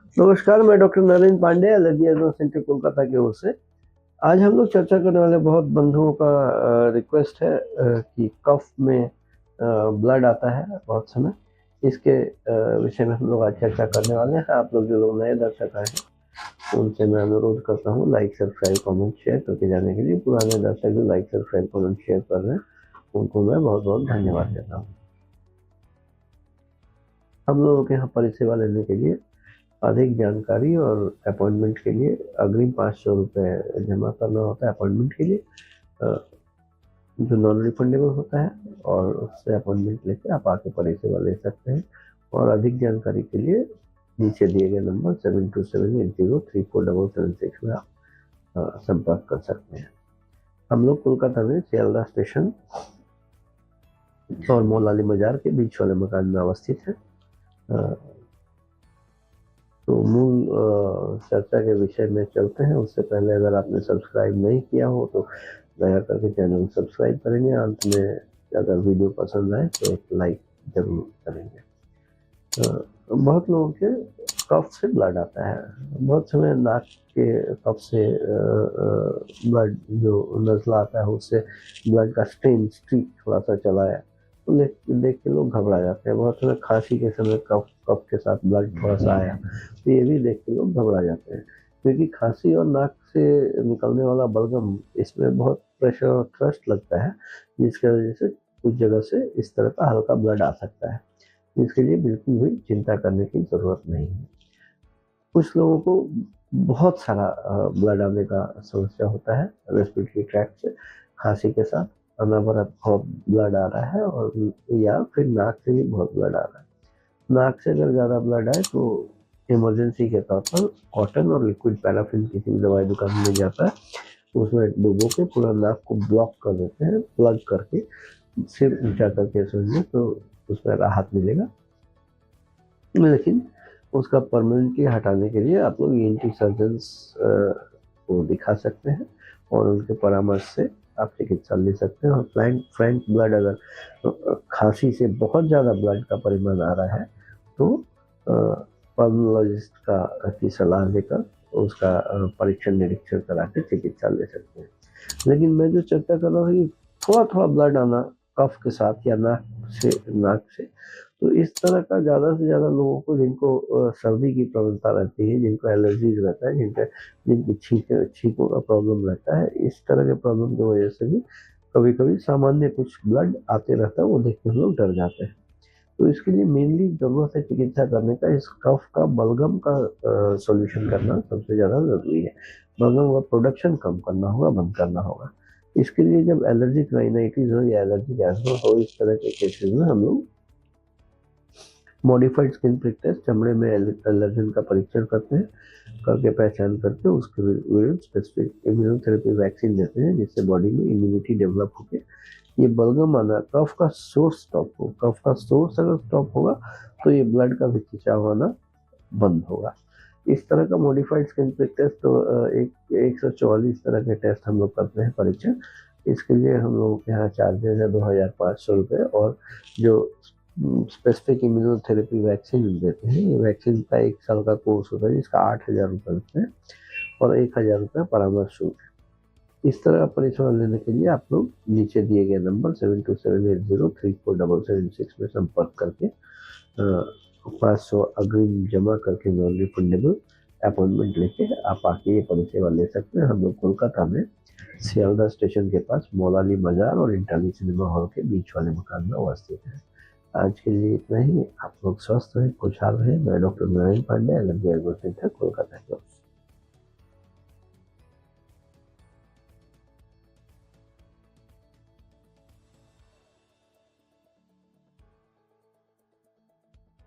नमस्कार, मैं doctor Narendra Pandey, allergy advance centre Kolkata की ओर से। आज हम लोग चर्चा करने वाले बहुत बंधुओं का रिक्वेस्ट है कि कफ में ब्लड आता है बहुत समय। इसके विषय में हम लोग आज चर्चा करने वाले हैं। आप लोग जो लोग नए दर्शक आए हैं उनसे मैं अनुरोध करता हूँ लाइक सब्सक्राइब कमेंट शेयर करके जाने के लिए। पुराने दर्शक जो लाइक सब्सक्राइब कमेंट शेयर कर रहे हैं उनको मैं बहुत बहुत धन्यवाद देता हूँ। हम लोगों के यहाँ परिसेवा लेने के लिए अधिक जानकारी और अपॉइंटमेंट के लिए अग्रिम 500 रुपये जमा करना होता है अपॉइंटमेंट के लिए, जो नॉन रिफंडेबल होता है, और उससे अपॉइंटमेंट लेके आप आके परिसेवा ले सकते हैं। और अधिक जानकारी के लिए नीचे दिए गए नंबर 7278034776 में आप संपर्क कर सकते हैं। हम लोग कोलकाता में सियालदह स्टेशन और मौलाली बाजार के बीच वाले मकान में अवस्थित है। तो मूल चर्चा के विषय में चलते हैं। उससे पहले अगर आपने सब्सक्राइब नहीं किया हो तो दया करके चैनल सब्सक्राइब करेंगे। अंत में अगर वीडियो पसंद आए तो एक लाइक जरूर करेंगे। बहुत लोगों के कफ से ब्लड आता है। बहुत समय नाक के कफ से ब्लड जो नज़ला आता है उससे ब्लड का स्ट्रीक थोड़ा सा चला है तो देख के लोग घबरा जाते हैं। बहुत समय खांसी के समय कफ के साथ ब्लड थोड़ा सा आया तो ये भी देख के लोग घबरा जाते हैं, क्योंकि खांसी और नाक से निकलने वाला बलगम, इसमें बहुत प्रेशर और थ्रस्ट लगता है, जिसकी वजह से कुछ जगह से इस तरह का हल्का ब्लड आ सकता है। इसके लिए बिल्कुल भी चिंता करने की ज़रूरत नहीं है। कुछ लोगों को बहुत सारा ब्लड आने का समस्या होता है रेस्पिरेटरी ट्रैक्ट से, खांसी के साथ अनवरत बहुत ब्लड आ रहा है, और या फिर नाक से भी बहुत ब्लड आ रहा है। नाक से अगर ज़्यादा ब्लड आए तो इमरजेंसी के तौर पर कॉटन और लिक्विड पैराफिन किसी भी दवाई दुकान में जाता है, उसमें डुबो के पूरा नाक को ब्लॉक कर देते हैं, प्लग करके सिर ऊंचा करके सुनिए तो उसमें राहत मिलेगा। लेकिन उसका परमानेंटली हटाने के लिए आप लोग ईएनटी सर्जन्स को दिखा सकते हैं और उनके परामर्श से आप चिकित्सा ले सकते हैं। और फ्रैंक ब्लड, अगर खांसी से बहुत ज़्यादा ब्लड का परिमाण आ रहा है तो पल्मोलॉजिस्ट की सलाह लेकर उसका परीक्षण निरीक्षण करा के चिकित्सा ले सकते हैं। लेकिन मैं जो चर्चा कर रहा हूँ कि थोड़ा थोड़ा ब्लड आना कफ के साथ या नाक से, तो इस तरह का ज़्यादा से ज़्यादा लोगों को जिनको सर्दी की प्रवणता रहती है, जिनको एलर्जीज रहता है, जिनकी छींकों का प्रॉब्लम रहता है, इस तरह के प्रॉब्लम की वजह से भी कभी कभी सामान्य कुछ ब्लड आते रहता है, वो देख के हम लोग डर जाते हैं। तो इसके लिए मेनली जरूरत है चिकित्सा करने का। इस कफ का बलगम का सॉल्यूशन करना सबसे ज़्यादा ज़रूरी है। बलगम का प्रोडक्शन कम करना होगा, बंद करना होगा। इसके लिए जब एलर्जिक राइनाइटिस हो या एलर्जिक एस्मा हो, इस तरह के केसेस में हम लोग मॉडिफाइड स्किन प्रिक टेस्ट, चमड़े में एलर्जन का परीक्षण करते हैं, करके पहचान करके उसके विरुद्ध स्पेसिफिक इम्यूनोथेरेपी वैक्सीन देते हैं, जिससे बॉडी में इम्यूनिटी डेवलप होकर ये बलगम आना, कफ का सोर्स स्टॉप हो। कफ का सोर्स अगर स्टॉप होगा तो ये ब्लड का खिंचाव आना बंद होगा। इस तरह का मॉडिफाइड स्किन प्रिक टेस्ट तो 144 तरह के टेस्ट हम लोग करते हैं परीक्षण। इसके लिए हम लोगों के यहाँ चार्जेस है 2500 रुपये, और जो स्पेसिफिक इम्यूनोथेरेपी वैक्सीन देते हैं, ये वैक्सीन का 1 साल का कोर्स होता है, जिसका 8000 रुपये लगते हैं और 1000 रुपये परामर्श शुल्क है। इस तरह का परिसेवा लेने के लिए आप लोग नीचे दिए गए नंबर 7278034776 में संपर्क करके 500 अग्रिम जमा करके नॉन रिफंडेबल अपॉइंटमेंट लेके आप आके ये परिसेवा ले सकते हैं। हम लोग कोलकाता में सियालदह स्टेशन के पास मौलाली बाजार और इंटरनी सिनेमा हॉल के बीच वाले मकान में अवस्थित है। आज के लिए इतना ही। आप लोग स्वस्थ रहें, खुशहाल रहें। मैं doctor Narendra Pandey, allergy advance centre Kolkata.